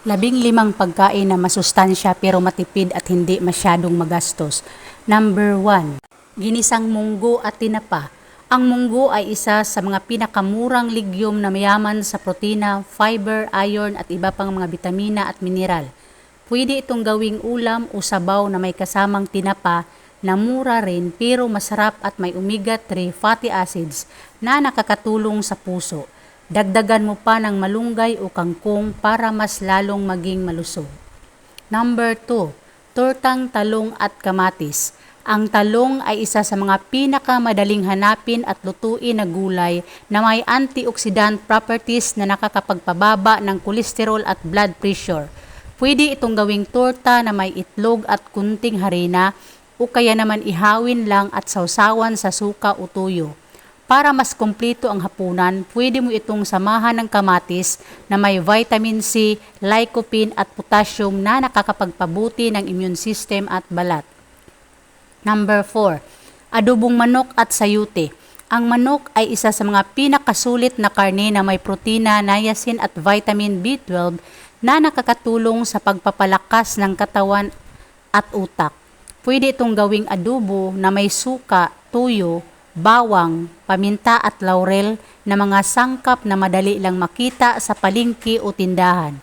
15 pagkain na masustansya pero matipid at hindi masyadong magastos. Number 1, ginisang munggo at tinapa. Ang munggo ay isa sa mga pinakamurang legume na mayaman sa protina, fiber, iron at iba pang mga bitamina at mineral. Pwede itong gawing ulam o sabaw na may kasamang tinapa na mura rin pero masarap at may omega-3 fatty acids na nakakatulong sa puso. Dagdagan mo pa ng malunggay o kangkong para mas lalong maging malusog. Number 2, tortang talong at kamatis. Ang talong ay isa sa mga pinakamadaling hanapin at lutuin na gulay na may antioxidant properties na nakakapagpababa ng kolesterol at blood pressure. Pwede itong gawing torta na may itlog at kunting harina o kaya naman ihawin lang at sausawan sa suka o tuyo. Para mas kumpleto ang hapunan, pwede mo itong samahan ng kamatis na may vitamin C, lycopene at potassium na nakakapagpabuti ng immune system at balat. Number 4, adobong manok at sayute. Ang manok ay isa sa mga pinakasulit na karne na may protina, niacin at vitamin B12 na nakakatulong sa pagpapalakas ng katawan at utak. Pwede itong gawing adobo na may suka, tuyo, bawang, paminta at laurel na mga sangkap na madali lang makita sa palengke o tindahan.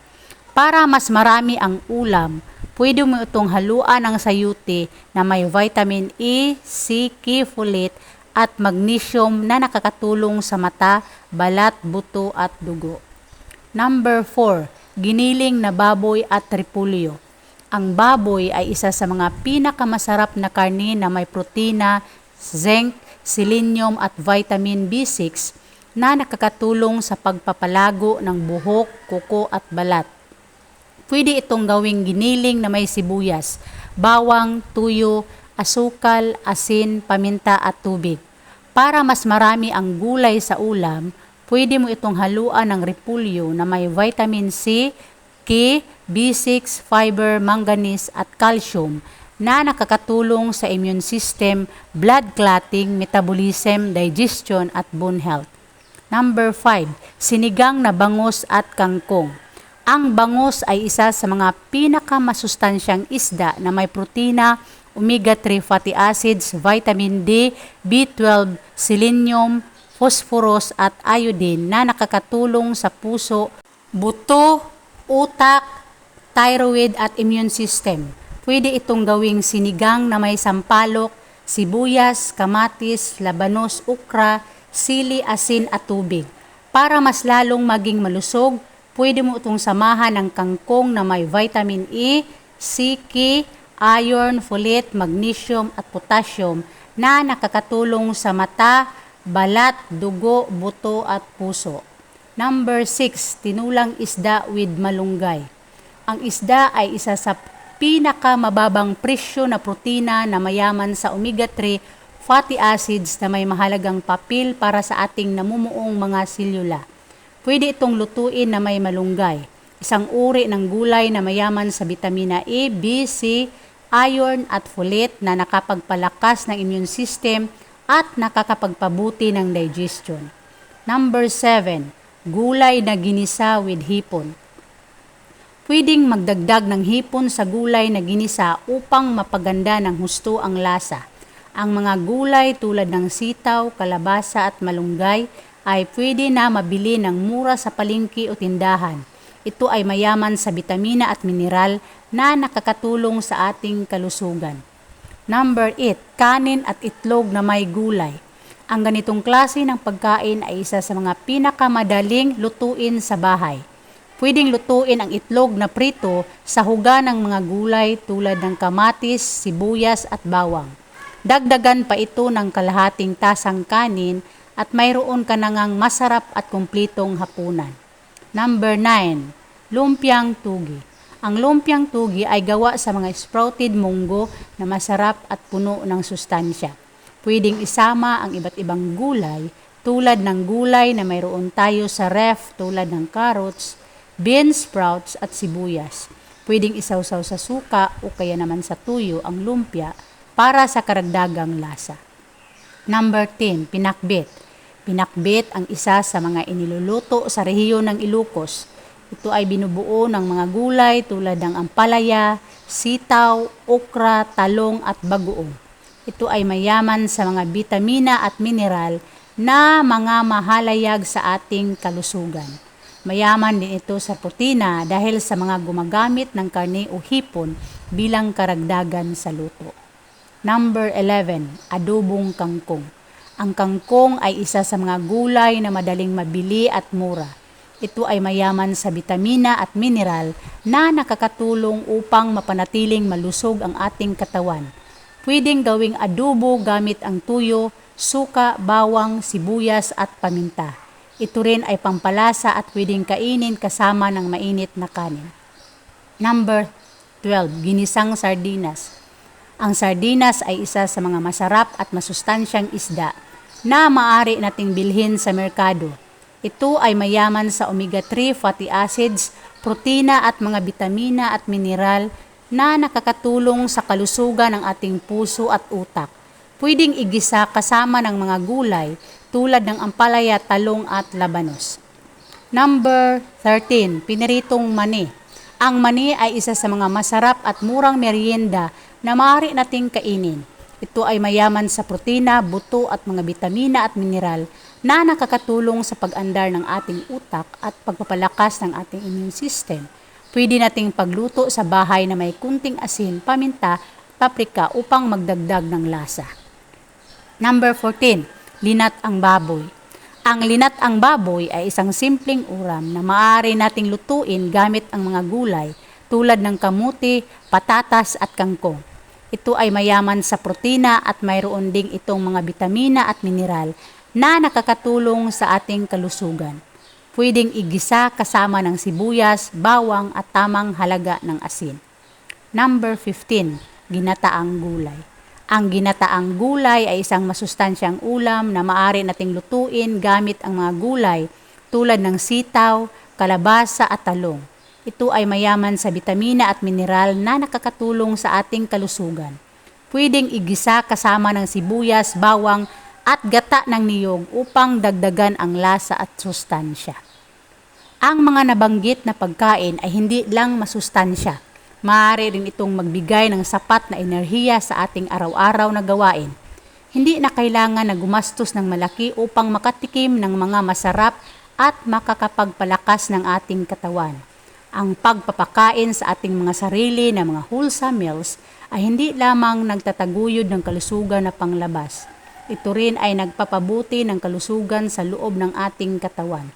Para mas marami ang ulam, pwede mo itong haluan ng sayute na may vitamin E, C, K, folate at magnesium na nakakatulong sa mata, balat, buto at dugo. Number 4, giniling na baboy at repolyo. Ang baboy ay isa sa mga pinakamasarap na karne na may protina, zinc, selenium at vitamin B6 na nakakatulong sa pagpapalago ng buhok, kuko at balat. Pwede itong gawing giniling na may sibuyas, bawang, tuyo, asukal, asin, paminta at tubig. Para mas marami ang gulay sa ulam, pwede mo itong haluan ng repolyo na may vitamin C, K, B6, fiber, manganese at calcium na nakakatulong sa immune system, blood clotting, metabolism, digestion at bone health. Number 5, sinigang na bangus at kangkong. Ang bangus ay isa sa mga pinakamasustansyang isda na may protina, omega-3 fatty acids, vitamin D, B12, selenium, phosphorus at iodine na nakakatulong sa puso, buto, utak, thyroid at immune system. Pwede itong gawing sinigang na may sampalok, sibuyas, kamatis, labanos, ukra, sili, asin at tubig. Para mas lalong maging malusog, pwede mo itong samahan ng kangkong na may vitamin E, C, K, iron, folate, magnesium at potassium na nakakatulong sa mata, balat, dugo, buto at puso. Number 6, tinulang isda with malunggay. Ang isda ay isa sa pinakamababang presyo na protina na mayaman sa omega-3 fatty acids na may mahalagang papel para sa ating namumuong mga selula. Pwede itong lutuin na may malunggay, isang uri ng gulay na mayaman sa bitamina A, B, C, iron at folate na nakapagpalakas ng immune system at nakakapagpabuti ng digestion. Number 7, gulay na ginisa with hipon. Pwedeng magdagdag ng hipon sa gulay na ginisa upang mapaganda ng husto ang lasa. Ang mga gulay tulad ng sitaw, kalabasa at malunggay ay pwede na mabili ng mura sa palengke o tindahan. Ito ay mayaman sa bitamina at mineral na nakakatulong sa ating kalusugan. Number 8, kanin at itlog na may gulay. Ang ganitong klase ng pagkain ay isa sa mga pinakamadaling lutuin sa bahay. Pwedeng lutuin ang itlog na prito sa huga ng mga gulay tulad ng kamatis, sibuyas at bawang. Dagdagan pa ito ng kalahating tasang kanin at mayroon ka nangang masarap at kumplitong hapunan. Number 9, lumpiang tugi. Ang lumpiang tugi ay gawa sa mga sprouted munggo na masarap at puno ng sustansya. Pwedeng isama ang iba't ibang gulay tulad ng gulay na mayroon tayo sa ref tulad ng carrots, beans sprouts at sibuyas. Pwedeng isawsaw sa suka o kaya naman sa tuyo ang lumpia para sa karagdagang lasa. Number 10, pinakbet. Pinakbet ang isa sa mga iniluluto sa rehiyon ng Ilocos. Ito ay binubuo ng mga gulay tulad ng ampalaya, sitaw, okra, talong at bagoong. Ito ay mayaman sa mga bitamina at mineral na mga mahalayag sa ating kalusugan. Mayaman din ito sa protina dahil sa mga gumagamit ng karne o hipon bilang karagdagan sa luto. Number 11, adobong kangkong. Ang kangkong ay isa sa mga gulay na madaling mabili at mura. Ito ay mayaman sa bitamina at mineral na nakakatulong upang mapanatiling malusog ang ating katawan. Pwedeng gawing adobo gamit ang tuyo, suka, bawang, sibuyas at paminta. Ito rin ay pampalasa at pwedeng kainin kasama ng mainit na kanin. Number 12, ginisang sardinas. Ang sardinas ay isa sa mga masarap at masustansyang isda na maaari nating bilhin sa merkado. Ito ay mayaman sa omega-3 fatty acids, protina at mga bitamina at mineral na nakakatulong sa kalusugan ng ating puso at utak. Pwedeng igisa kasama ng mga gulay tulad ng ampalaya, talong at labanos. Number 13, piniritong mani. Ang mani ay isa sa mga masarap at murang merienda na maaari nating kainin. Ito ay mayaman sa protina, buto at mga bitamina at mineral na nakakatulong sa pag-andar ng ating utak at pagpapalakas ng ating immune system. Pwede nating pagluto sa bahay na may kunting asin, paminta, paprika upang magdagdag ng lasa. Number 14, linat ang baboy. Ang linat ang baboy ay isang simpleng ulam na maaari nating lutuin gamit ang mga gulay tulad ng kamuti, patatas at kangkong. Ito ay mayaman sa protina at mayroon ding itong mga bitamina at mineral na nakakatulong sa ating kalusugan. Pwedeng igisa kasama ng sibuyas, bawang at tamang halaga ng asin. Number 15, ginataang gulay. Ang ginataang gulay ay isang masustansyang ulam na maaari nating lutuin gamit ang mga gulay tulad ng sitaw, kalabasa at talong. Ito ay mayaman sa bitamina at mineral na nakakatulong sa ating kalusugan. Pwedeng igisa kasama ng sibuyas, bawang at gata ng niyog upang dagdagan ang lasa at sustansya. Ang mga nabanggit na pagkain ay hindi lang masustansya. Maaari rin itong magbigay ng sapat na enerhiya sa ating araw-araw na gawain. Hindi na kailangan na gumastos ng malaki upang makatikim ng mga masarap at makakapagpalakas ng ating katawan. Ang pagpapakain sa ating mga sarili na mga wholesome meals ay hindi lamang nagtataguyod ng kalusugan na panglabas. Ito rin ay nagpapabuti ng kalusugan sa loob ng ating katawan.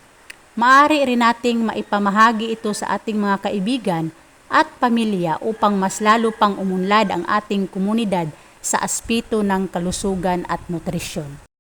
Maaari rin nating maipamahagi ito sa ating mga kaibigan at pamilya upang mas lalo pang umunlad ang ating komunidad sa aspeto ng kalusugan at nutrisyon.